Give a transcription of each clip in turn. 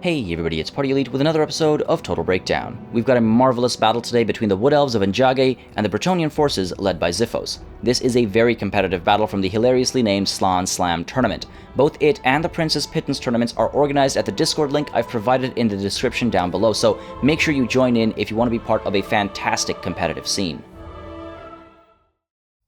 Hey everybody, it's Party Elite with another episode of Total Breakdown. We've got a marvelous battle today between the Wood Elves of Njage and the Bretonnian forces led by Xiphos. This is a very competitive battle from the hilariously named Slan Slam tournament. Both it and the Princess Pittance tournaments are organized at the Discord link I've provided in the description down below, so make sure you join in if you want to be part of a fantastic competitive scene.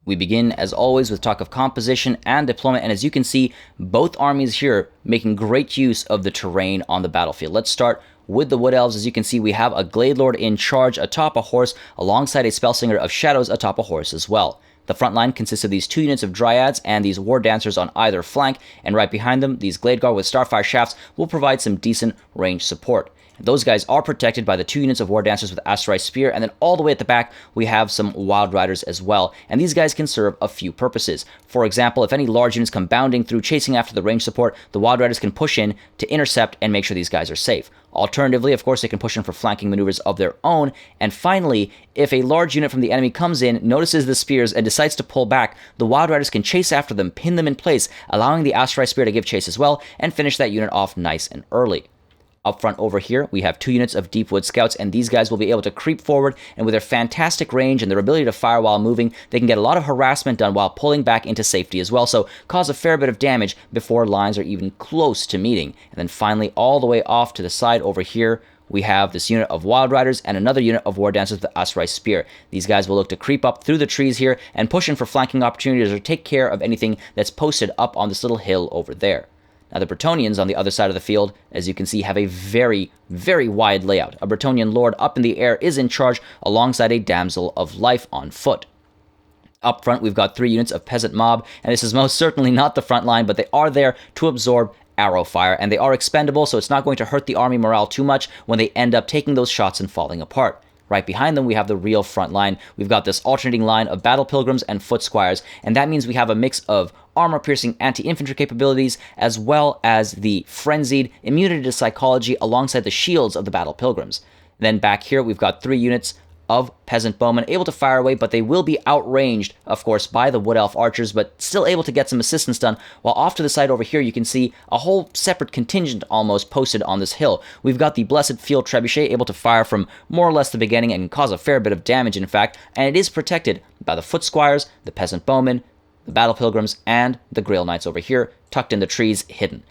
We begin, as always, with talk of composition and deployment, and as you can see, both armies here making great use of the terrain on the battlefield. Let's start with the Wood Elves. As you can see, we have a Glade Lord in charge atop a horse, alongside a Spellslinger of Shadows atop a horse as well. The front line consists of these two units of Dryads and these War Dancers on either flank, and right behind them, these Glade Guard with Starfire Shafts will provide some decent range support. Those guys are protected by the two units of War Dancers with Asteroid Spear, and then all the way at the back, we have some Wild Riders as well, and these guys can serve a few purposes. For example, if any large units come bounding through chasing after the range support, the Wild Riders can push in to intercept and make sure these guys are safe. Alternatively, of course, they can push in for flanking maneuvers of their own, and finally, if a large unit from the enemy comes in, notices the spears, and decides to pull back, the Wild Riders can chase after them, pin them in place, allowing the Asteroid Spear to give chase as well, and finish that unit off nice and early. Up front over here, we have two units of Deepwood Scouts, and these guys will be able to creep forward, and with their fantastic range and their ability to fire while moving, they can get a lot of harassment done while pulling back into safety as well, so cause a fair bit of damage before lines are even close to meeting. And then finally, all the way off to the side over here, we have this unit of Wild Riders and another unit of War Dancers with the Asteroid Spear. These guys will look to creep up through the trees here and push in for flanking opportunities or take care of anything that's posted up on this little hill over there. Now, the Bretonnians on the other side of the field, as you can see, have a very, very wide layout. A Bretonnian Lord up in the air is in charge alongside a Damsel of Life on foot. Up front, we've got three units of Peasant Mob, and this is most certainly not the front line, but they are there to absorb arrow fire, and they are expendable, so it's not going to hurt the army morale too much when they end up taking those shots and falling apart. Right behind them, we have the real front line. We've got this alternating line of Battle Pilgrims and Foot Squires, and that means we have a mix of armor-piercing anti-infantry capabilities, as well as the frenzied immunity to psychology alongside the shields of the Battle Pilgrims. Then back here, we've got three units of Peasant Bowmen able to fire away, but they will be outranged, of course, by the Wood Elf Archers, but still able to get some assistance done, while off to the side over here, you can see a whole separate contingent almost posted on this hill. We've got the Blessed Field Trebuchet able to fire from more or less the beginning and cause a fair bit of damage, in fact, and it is protected by the Foot Squires, the Peasant Bowmen, the Battle Pilgrims, and the Grail Knights over here, tucked in the trees, hidden.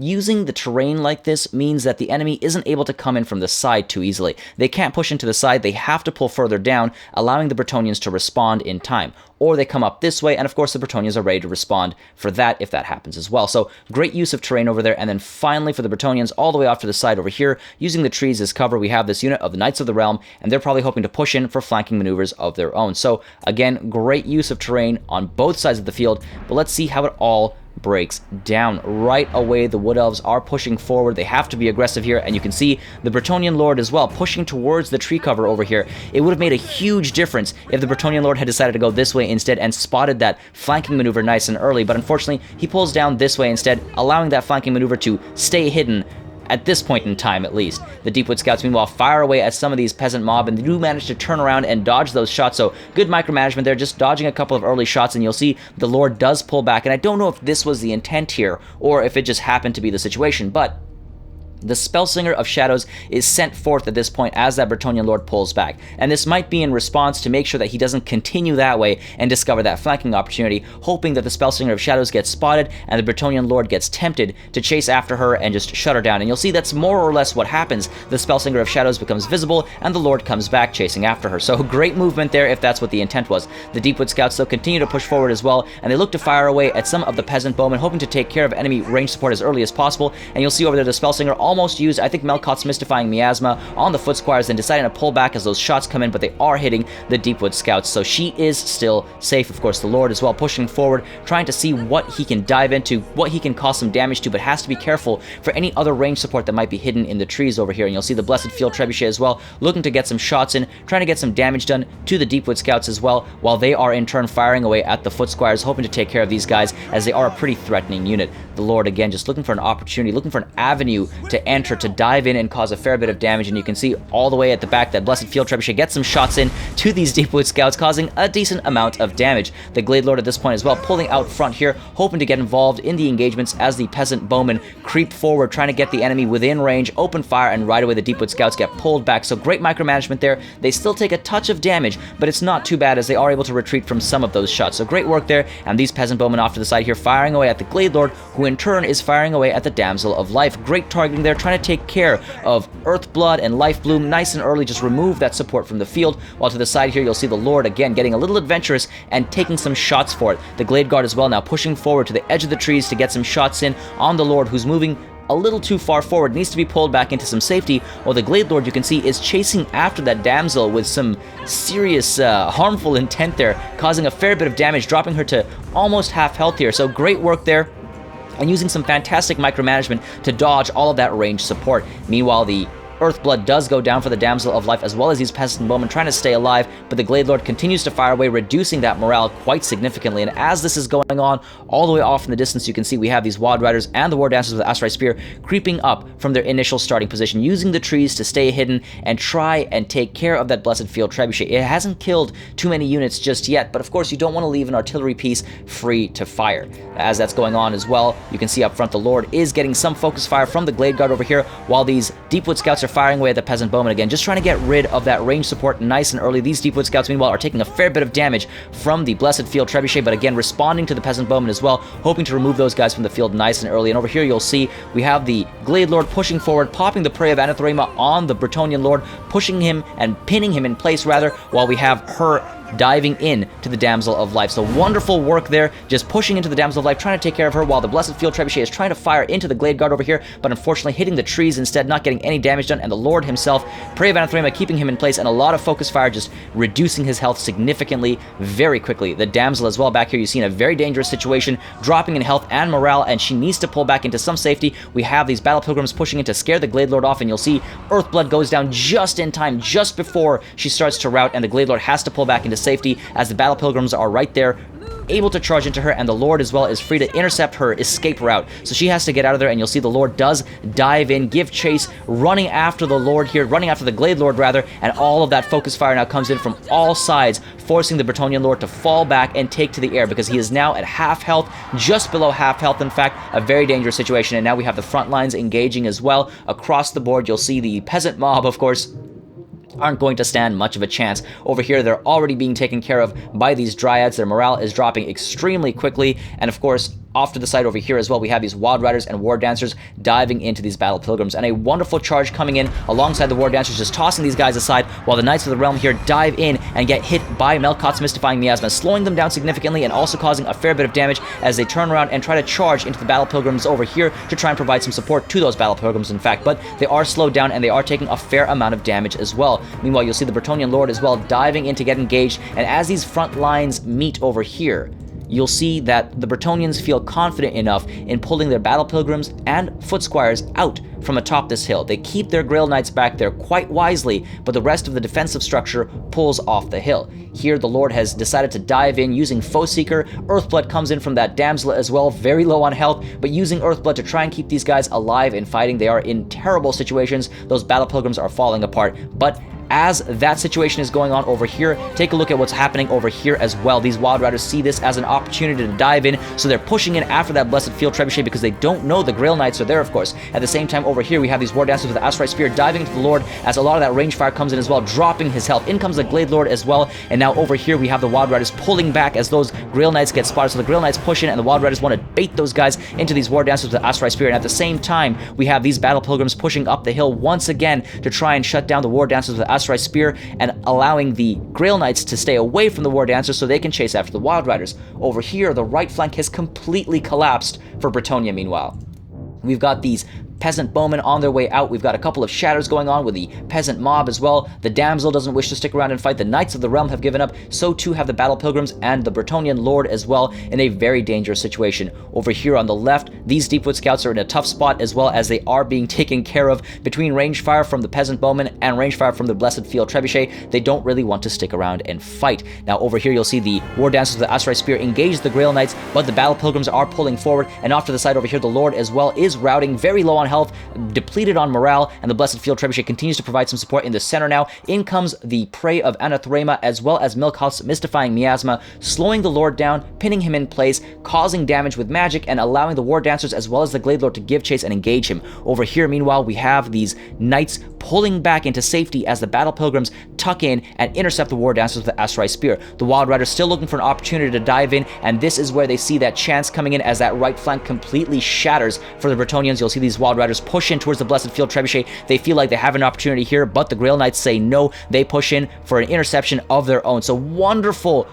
Using the terrain like this means that the enemy isn't able to come in from the side too easily. They can't push into the side, they have to pull further down, allowing the Bretonnians to respond in time. Or they come up this way, and of course the Bretonnians are ready to respond for that if that happens as well. So great use of terrain over there, and then finally for the Bretonnians all the way off to the side over here, using the trees as cover, we have this unit of the Knights of the Realm, and they're probably hoping to push in for flanking maneuvers of their own. So again, great use of terrain on both sides of the field, but let's see how it all breaks down. Right away, the Wood Elves are pushing forward. They have to be aggressive here, and you can see the Bretonnian Lord as well pushing towards the tree cover over here. It would have made a huge difference if the Bretonnian Lord had decided to go this way instead and spotted that flanking maneuver nice and early, but unfortunately, he pulls down this way instead, allowing that flanking maneuver to stay hidden at this point in time, at least. The Deepwood Scouts, meanwhile, fire away at some of these Peasant Mob, and they do manage to turn around and dodge those shots, so good micromanagement there, just dodging a couple of early shots, and you'll see the Lord does pull back, and I don't know if this was the intent here, or if it just happened to be the situation, but the Spellslinger of Shadows is sent forth at this point as that Bretonnian Lord pulls back, and this might be in response to make sure that he doesn't continue that way and discover that flanking opportunity, hoping that the Spellslinger of Shadows gets spotted and the Bretonnian Lord gets tempted to chase after her and just shut her down. And you'll see that's more or less what happens. The Spellslinger of Shadows becomes visible and the Lord comes back chasing after her. So great movement there if that's what the intent was. The Deepwood Scouts though continue to push forward as well, and they look to fire away at some of the Peasant Bowmen, hoping to take care of enemy range support as early as possible. And you'll see over there the Spellslinger almost used, I think, Melkot's Mystifying Miasma on the Foot Squires, then deciding to pull back as those shots come in, but they are hitting the Deepwood Scouts, so she is still safe. Of course, the Lord as well pushing forward, trying to see what he can dive into, what he can cause some damage to, but has to be careful for any other range support that might be hidden in the trees over here. And you'll see the Blessed Field Trebuchet as well, looking to get some shots in, trying to get some damage done to the Deepwood Scouts as well, while they are in turn firing away at the Foot Squires, hoping to take care of these guys as they are a pretty threatening unit. The Lord, again, just looking for an opportunity, looking for an avenue to to enter, to dive in and cause a fair bit of damage. And you can see all the way at the back that Blessed Field Trebuchet gets some shots in to these Deepwood Scouts, causing a decent amount of damage. The Glade Lord at this point as well, pulling out front here, hoping to get involved in the engagements as the Peasant Bowmen creep forward, trying to get the enemy within range, open fire, and right away the Deepwood Scouts get pulled back. So great micromanagement there. They still take a touch of damage, but it's not too bad as they are able to retreat from some of those shots. So great work there, and these Peasant Bowmen off to the side here, firing away at the Glade Lord, who in turn is firing away at the Damsel of Life. Great targeting there, trying to take care of Earthblood and Life Bloom nice and early, just remove that support from the field. While to the side here, you'll see the Lord again getting a little adventurous and taking some shots for it. The Glade Guard as well now pushing forward to the edge of the trees to get some shots in on the Lord, who's moving a little too far forward, needs to be pulled back into some safety, while the Glade Lord, you can see, is chasing after that damsel with some serious harmful intent there, causing a fair bit of damage, dropping her to almost half health here. So great work there, and using some fantastic micromanagement to dodge all of that range support. Meanwhile, the Earthblood does go down for the Damsel of Life, as well as these Peasant Bowmen trying to stay alive, but the Glade Lord continues to fire away, reducing that morale quite significantly. And as this is going on, all the way off in the distance, you can see we have these Wad Riders and the War Dancers with the Asteroid Spear creeping up from their initial starting position, using the trees to stay hidden and try and take care of that Blessed Field Trebuchet. It hasn't killed too many units just yet, but of course you don't want to leave an artillery piece free to fire. As that's going on as well, you can see up front the Lord is getting some focus fire from the Glade Guard over here, while these Deepwood Scouts are firing away at the Peasant Bowmen again, just trying to get rid of that range support nice and early. These Deepwood Scouts, meanwhile, are taking a fair bit of damage from the Blessed Field Trebuchet, but again, responding to the Peasant Bowmen as well, hoping to remove those guys from the field nice and early. And over here, you'll see we have the Glade Lord pushing forward, popping the Prey of Anathema on the Bretonnian Lord, pushing him and pinning him in place, rather, while we have her diving in to the Damsel of Life. So wonderful work there, just pushing into the Damsel of Life, trying to take care of her, while the Blessed Field Trebuchet is trying to fire into the Glade Guard over here, but unfortunately hitting the trees instead, not getting any damage done, and the Lord himself, Prey of Anathema, keeping him in place, and a lot of focus fire, just reducing his health significantly very quickly. The Damsel as well back here, you see in a very dangerous situation, dropping in health and morale, and she needs to pull back into some safety. We have these Battle Pilgrims pushing in to scare the Glade Lord off, and you'll see Earthblood goes down just in time, just before she starts to rout, and the Glade Lord has to pull back into safety as the Battle Pilgrims are right there, able to charge into her, and the Lord as well is free to intercept her escape route. So she has to get out of there, and you'll see the Lord does dive in, give chase, running after the Lord here, running after the Glade Lord rather, and all of that focus fire now comes in from all sides, forcing the Bretonnian Lord to fall back and take to the air, because he is now at half health, just below half health, in fact, a very dangerous situation. And now we have the front lines engaging as well. Across the board, you'll see the peasant mob, of course, aren't going to stand much of a chance. Over here, they're already being taken care of by these Dryads. Their morale is dropping extremely quickly, and of course, off to the side over here as well, we have these Wad Riders and War Dancers diving into these Battle Pilgrims, and a wonderful charge coming in alongside the War Dancers, just tossing these guys aside, while the Knights of the Realm here dive in and get hit by Melkot's Mystifying Miasma, slowing them down significantly and also causing a fair bit of damage as they turn around and try to charge into the Battle Pilgrims over here to try and provide some support to those Battle Pilgrims, in fact, but they are slowed down and they are taking a fair amount of damage as well. Meanwhile, you'll see the Bretonnian Lord as well diving in to get engaged, and as these front lines meet over here, you'll see that the Bretonnians feel confident enough in pulling their Battle Pilgrims and Foot Squires out from atop this hill. They keep their Grail Knights back there quite wisely, but the rest of the defensive structure pulls off the hill. Here, the Lord has decided to dive in using Foe Seeker. Earthblood comes in from that Damsel as well, very low on health, but using Earthblood to try and keep these guys alive and fighting. They are in terrible situations. Those Battle Pilgrims are falling apart, but as that situation is going on over here, take a look at what's happening over here as well. These Wild Riders see this as an opportunity to dive in, so they're pushing in after that Blessed Field Trebuchet because they don't know the Grail Knights are there, of course. At the same time, over here, we have these War Dancers with the Asteroid Spear diving into the Lord as a lot of that range fire comes in as well, dropping his health. In comes the Glade Lord as well, and now over here, we have the Wild Riders pulling back as those Grail Knights get spotted. So the Grail Knights push in, and the Wild Riders want to bait those guys into these War Dancers with the Asteroid Spear. And at the same time, we have these Battle Pilgrims pushing up the hill once again to try and shut down the War Dancers with the Asteroid Spear, and allowing the Grail Knights to stay away from the War Dancers so they can chase after the Wild Riders. Over here, the right flank has completely collapsed for Bretonnia, meanwhile. We've got these peasant bowmen on their way out. We've got a couple of shatters going on with the peasant mob as well. The damsel doesn't wish to stick around and fight. The Knights of the Realm have given up. So too have the Battle Pilgrims and the Bretonnian Lord as well, in a very dangerous situation. Over here on the left, these Deepwood Scouts are in a tough spot as well, as they are being taken care of between range fire from the peasant bowmen and range fire from the Blessed Field Trebuchet. They don't really want to stick around and fight. Now over here, you'll see the War Dancers with the Asteroid Spear engage the Grail Knights, but the Battle Pilgrims are pulling forward, and off to the side over here, the Lord as well is routing, very low on health, depleted on morale, and the Blessed Field Trebuchet continues to provide some support in the center now. In comes the Prey of Anathema, as well as Milkoth's Mystifying Miasma, slowing the Lord down, pinning him in place, causing damage with magic, and allowing the War Dancers as well as the Glade Lord to give chase and engage him. Over here, meanwhile, we have these Knights pulling back into safety as the Battle Pilgrims tuck in and intercept the War Dancers with the Asteroid Spear. The Wild Riders still looking for an opportunity to dive in, and this is where they see that chance coming in as that right flank completely shatters for the Bretonnians. You'll see these Wild Riders push in towards the Blessed Field Trebuchet. They feel like they have an opportunity here, but the Grail Knights say no. They push in for an interception of their own. So wonderful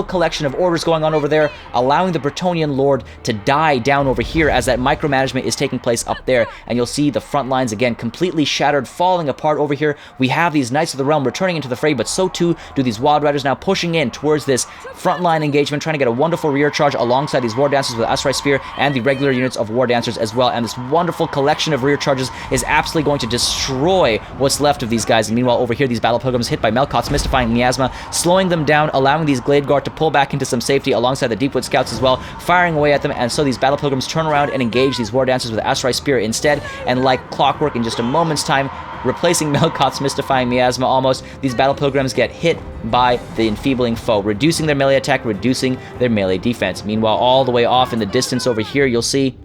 collection of orders going on over there, allowing the Bretonnian Lord to die down over here as that micromanagement is taking place up there. And you'll see the front lines again completely shattered, falling apart over here. We have these Knights of the Realm returning into the fray, but so too do these Wild Riders now pushing in towards this frontline engagement, trying to get a wonderful rear charge alongside these War Dancers with Asteroid Spear and the regular units of War Dancers as well. And this wonderful collection of rear charges is absolutely going to destroy what's left of these guys. And meanwhile, over here, these Battle Pilgrims hit by Melkoth's Mystifying Miasma, slowing them down, allowing these Glade Guard to pull back into some safety alongside the Deepwood Scouts as well, firing away at them. And so these Battle Pilgrims turn around and engage these War Dancers with Asteroid Spear instead, and like clockwork, in just a moment's time, replacing Melkoth's Mystifying Miasma almost, these Battle Pilgrims get hit by the enfeebling foe, reducing their melee attack, reducing their melee defense. Meanwhile, all the way off in the distance over here, you'll see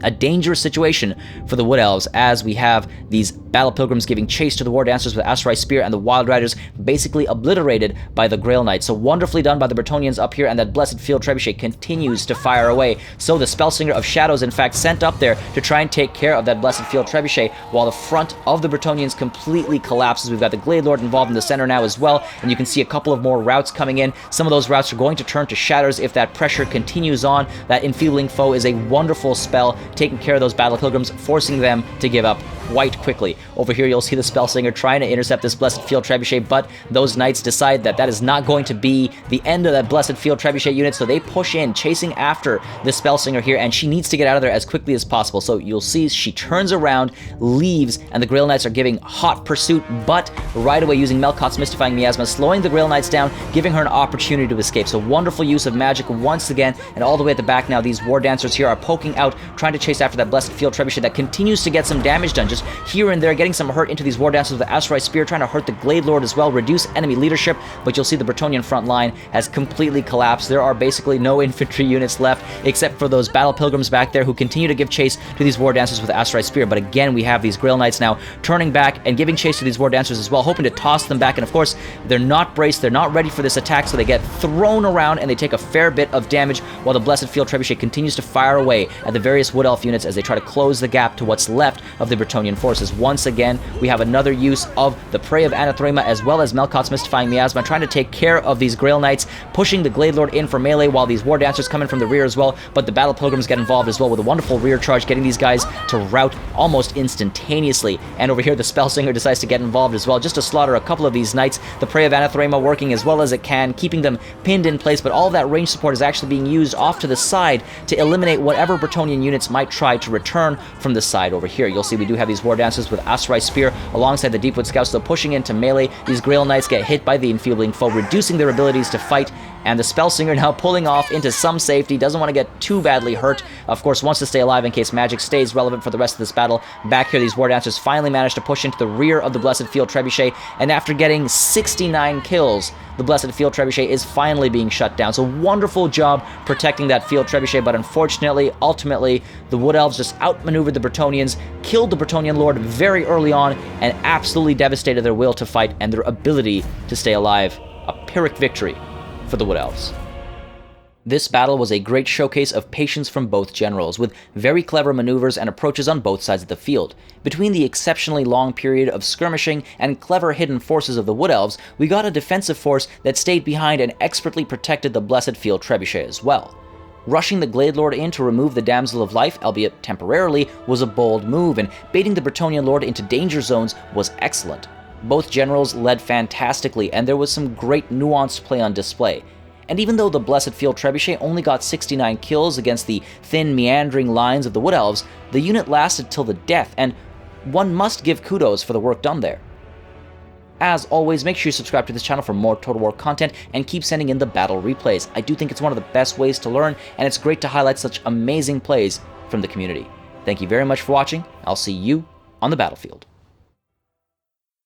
a dangerous situation for the Wood Elves as we have these Battle Pilgrims giving chase to the War Dancers with Asteroid Spear, and the Wild Riders basically obliterated by the Grail Knights. So wonderfully done by the Bretonnians up here, and that Blessed Field Trebuchet continues to fire away. So the Spellsinger of Shadows, in fact, sent up there to try and take care of that Blessed Field Trebuchet, while the front of the Bretonnians completely collapses. We've got the Glade Lord involved in the center now as well, and you can see a couple of more routes coming in. Some of those routes are going to turn to shatters if that pressure continues on. That enfeebling foe is a wonderful spell, taking care of those Battle Pilgrims, forcing them to give up quite quickly. Over here, you'll see the Spellsinger trying to intercept this Blessed Field Trebuchet, but those Knights decide that that is not going to be the end of that Blessed Field Trebuchet unit, so they push in, chasing after the Spellsinger here, and she needs to get out of there as quickly as possible. So you'll see she turns around, leaves, and the Grail Knights are giving hot pursuit, but right away using Melkoth's Mystifying Miasma, slowing the Grail Knights down, giving her an opportunity to escape. So wonderful use of magic once again, and all the way at the back now, these War Dancers here are poking out, trying to chase after that Blessed Field Trebuchet that continues to get some damage done, just here and there, getting some hurt into these War Dancers with the Asteroid Spear, trying to hurt the Glade Lord as well, reduce enemy leadership, but you'll see the Bretonnian front line has completely collapsed. There are basically no infantry units left, except for those Battle Pilgrims back there who continue to give chase to these War Dancers with the Asteroid Spear. But again, we have these Grail Knights now turning back and giving chase to these War Dancers as well, hoping to toss them back, and of course, they're not braced, they're not ready for this attack, so they get thrown around and they take a fair bit of damage, while the Blessed Field Trebuchet continues to fire away at the various Wood Elf units as they try to close the gap to what's left of the Bretonnian forces. Once again, we have another use of the Prey of Anathema as well as Melkoth's Mystifying Miasma, trying to take care of these Grail Knights, pushing the Glade Lord in for melee while these War Dancers come in from the rear as well, but the Battle Pilgrims get involved as well with a wonderful rear charge, getting these guys to rout almost instantaneously. And over here, the Spellsinger decides to get involved as well, just to slaughter a couple of these Knights. The Prey of Anathema working as well as it can, keeping them pinned in place, but all of that range support is actually being used off to the side to eliminate whatever Bretonnian units might try to return from the side over here. You'll see we do have these War Dancers with Asteroid Spear alongside the Deepwood Scouts, so pushing into melee. These Grail Knights get hit by the enfeebling foe, reducing their abilities to fight, and the Spellsinger now pulling off into some safety, doesn't want to get too badly hurt. Of course, wants to stay alive in case magic stays relevant for the rest of this battle. Back here, these War Dancers finally manage to push into the rear of the Blessed Field Trebuchet, and after getting 69 kills, the Blessed Field Trebuchet is finally being shut down. So wonderful job protecting that Field Trebuchet, but unfortunately, ultimately, the Wood Elves just outmaneuvered the Bretonnians, killed the Bretonnian Lord very early on, and absolutely devastated their will to fight and their ability to stay alive. A Pyrrhic victory for the Wood Elves. This battle was a great showcase of patience from both generals, with very clever maneuvers and approaches on both sides of the field. Between the exceptionally long period of skirmishing and clever hidden forces of the Wood Elves, we got a defensive force that stayed behind and expertly protected the Blessed Field Trebuchet as well. Rushing the Glade Lord in to remove the Damsel of Life, albeit temporarily, was a bold move, and baiting the Bretonnian Lord into danger zones was excellent. Both generals led fantastically, and there was some great nuanced play on display. And even though the Blessed Field Trebuchet only got 69 kills against the thin, meandering lines of the Wood Elves, the unit lasted till the death, and one must give kudos for the work done there. As always, make sure you subscribe to this channel for more Total War content, and keep sending in the battle replays. I do think it's one of the best ways to learn, and it's great to highlight such amazing plays from the community. Thank you very much for watching. I'll see you on the battlefield.